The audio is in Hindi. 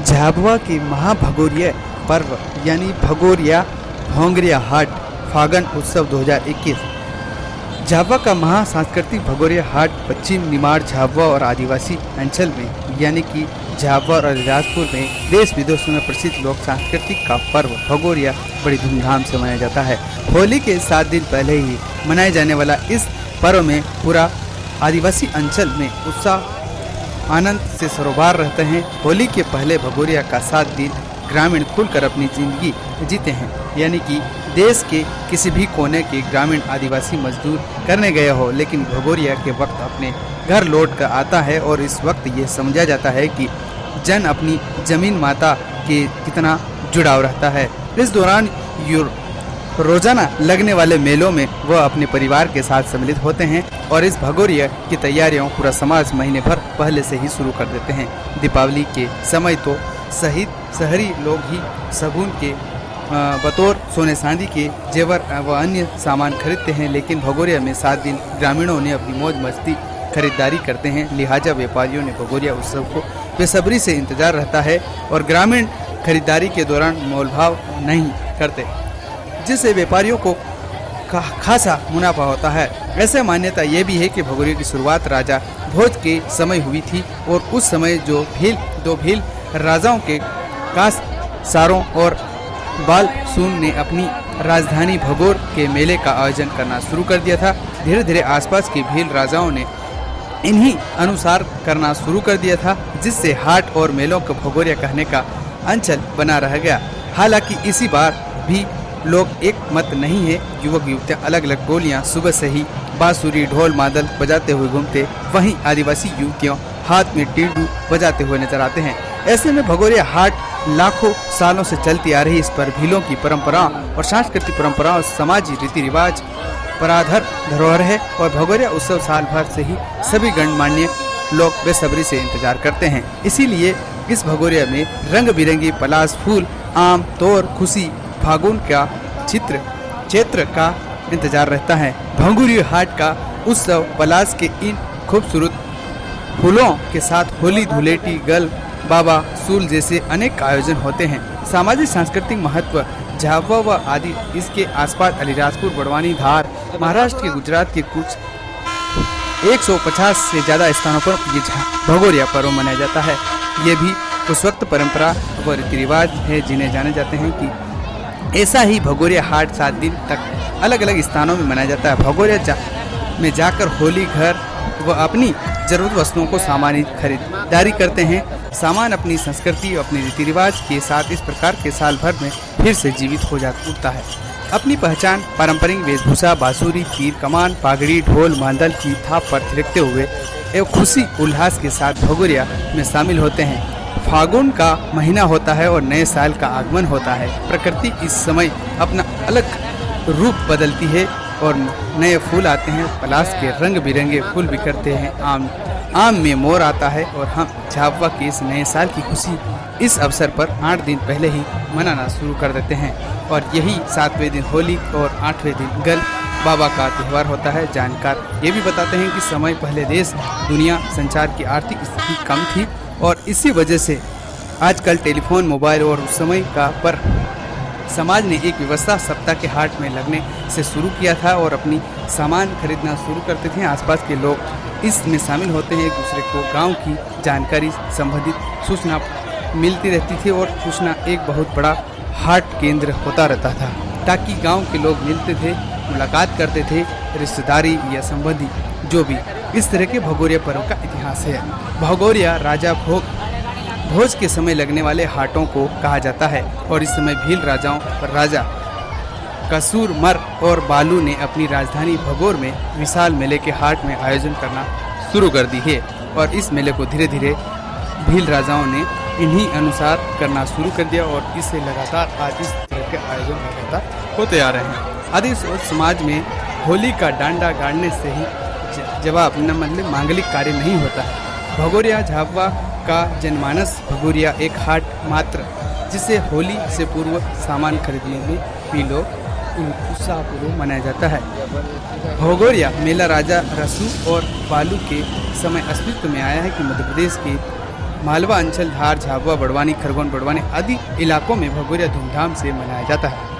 झाबुआ के महाभगोरिया पर्व यानी भगोरिया भोंगरिया हाट फागण उत्सव 2021। झाबुआ का महा सांस्कृतिक भगोरिया हाट पश्चिम निमाड़ झाबुआ और आदिवासी अंचल में यानी कि झाबुआ और अलीराजपुर में देश विदेशों में प्रसिद्ध लोक सांस्कृतिक का पर्व भगोरिया बड़ी धूमधाम से मनाया जाता है। होली के 7 दिन पहले ही मनाए जाने वाला इस पर्व में पूरा आदिवासी अंचल में उत्साह आनंद से सरोबार रहते हैं। होली के पहले भगोरिया का 7 दिन ग्रामीण खुलकर अपनी जिंदगी जीते हैं, यानी कि देश के किसी भी कोने के ग्रामीण आदिवासी मजदूर करने गए हो, लेकिन भगोरिया के वक्त अपने घर लौट कर आता है और इस वक्त ये समझा जाता है कि जन अपनी जमीन माता के कितना जुड़ाव रहता है। इस दौरान रोजाना लगने वाले मेलों में वह अपने परिवार के साथ सम्मिलित होते हैं और इस भगोरिया की तैयारियों पूरा समाज महीने भर पहले से ही शुरू कर देते हैं। दीपावली के समय तो शहरी लोग ही शगुन के बतौर सोने चांदी के जेवर व अन्य सामान खरीदते हैं, लेकिन भगोरिया में 7 दिन ग्रामीणों ने अपनी मौज मस्ती खरीदारी करते हैं। लिहाजा व्यापारियों ने भगोरिया उत्सव को बेसब्री से इंतजार रहता है और ग्रामीण खरीदारी के दौरान मोलभाव नहीं करते, जिससे व्यापारियों को खासा मुनाफा होता है। ऐसे मान्यता ये भी है कि भगोरिया की शुरुआत राजा भोज के समय हुई थी और उस समय जो दो भील राजाओं के कास सारों और बाल सून ने अपनी राजधानी भगोर के मेले का आयोजन करना शुरू कर दिया था। धीरे धीरे आसपास के भील राजाओं ने इन्हीं अनुसार करना शुरू कर दिया था, जिससे हाट और मेलों को भगोरिया कहने का अंचल बना रह गया। हालांकि इसी बार भी लोग एक मत नहीं है। युवक युवतियाँ अलग अलग टोलियाँ सुबह से ही बांसुरी ढोल मादल बजाते हुए घूमते, वहीं आदिवासी युवतियों हाथ में टीडू बजाते हुए नजर आते हैं। ऐसे में भगोरिया हाट लाखों सालों से चलती आ रही इस पर भीलों की परंपराओं और सांस्कृतिक परंपराओं, समाजी रीति रिवाज पराधर धरोहर है और भगोरिया उत्सव साल भर से ही सभी गणमान्य लोग बेसब्री से इंतजार करते हैं। इसीलिए इस भगोरिया में रंग बिरंगी पलाश फूल, आम, तोर, खुशी, फागुन का क्षेत्र का इंतजार रहता है। भगोरिया हाट का उत्सव पलाश के इन खूबसूरत फूलों के साथ होली, धुलेटी, गल, बाबा सूल जैसे अनेक आयोजन होते हैं। सामाजिक सांस्कृतिक महत्व झाबुआ व आदि इसके आसपास अलीराजपुर, बड़वानी, धार, महाराष्ट्र के गुजरात के कुछ 150 से ज़्यादा स्थानों पर ये भगोरिया पर्व मनाया जाता है। ये भी उस वक्त परंपरा व रीति रिवाज है जिन्हें जाने जाते हैं कि ऐसा ही भगोरिया हाट 7 दिन तक अलग अलग स्थानों में मनाया जाता है। भगोरिया में जाकर होली घर व अपनी जरूरत वस्तुओं को सामान खरीदारी करते हैं। सामान अपनी संस्कृति और अपने रीति रिवाज के साथ इस प्रकार के साल भर में फिर से जीवित हो उठता है। अपनी पहचान पारंपरिक वेशभूषा, बांसुरी, तीर कमान, पागड़ी, ढोल मादल की थाप पर थिरकते हुए एवं खुशी उल्लास के साथ भगोरिया में शामिल होते हैं। फागुन का महीना होता है और नए साल का आगमन होता है। प्रकृति इस समय अपना अलग रूप बदलती है और नए फूल आते हैं। पलाश के रंग बिरंगे फूल बिखरते हैं। आम में मोर आता है और हम झाबुआ के इस नए साल की खुशी इस अवसर पर 8 दिन पहले ही मनाना शुरू कर देते हैं और यही 7वें दिन होली और 8वें दिन गल बाबा का त्यौहार होता है। जानकार ये भी बताते हैं कि समय पहले देश दुनिया संचार की आर्थिक स्थिति कम थी और इसी वजह से आजकल टेलीफोन, मोबाइल और उस समय का पर समाज ने एक व्यवस्था सप्ताह के हाट में लगने से शुरू किया था और अपनी सामान खरीदना शुरू करते थे। आसपास के लोग इसमें शामिल होते हैं। एक दूसरे को गांव की जानकारी संबंधित सूचना मिलती रहती थी और सूचना एक बहुत बड़ा हाट केंद्र होता रहता था, ताकि गांव के लोग मिलते थे, मुलाकात करते थे, रिश्तेदारी या संबंधी जो भी। इस तरह के भगोरिया पर्व का इतिहास है। भगोरिया राजा भोज के समय लगने वाले हाटों को कहा जाता है और इस समय भील राजाओं पर राजा कसूरमर और बालू ने अपनी राजधानी भगोर में विशाल मेले के हाट में आयोजन करना शुरू कर दी है और इस मेले को धीरे धीरे भील राजाओं ने इन्हीं अनुसार करना शुरू कर दिया और इससे लगातार आज इस तरह के आयोजन लगातार होते आ रहे हैं। आदिवासी समाज में होली का डांडा गाड़ने से ही जवाब न मतलब मांगलिक कार्य नहीं होता है। भगोरिया झाबुआ का जनमानस भगोरिया एक हाट मात्र, जिसे होली से पूर्व सामान खरीदने में भी लोग उत्साहपूर्वक मनाया जाता है। भगोरिया मेला राजा रसू और बालू के समय अस्तित्व में आया है कि मध्य प्रदेश के मालवा अंचल, धार, झाबुआ, बड़वानी, खरगोन, बड़वानी आदि इलाकों में भगोरिया धूमधाम से मनाया जाता है।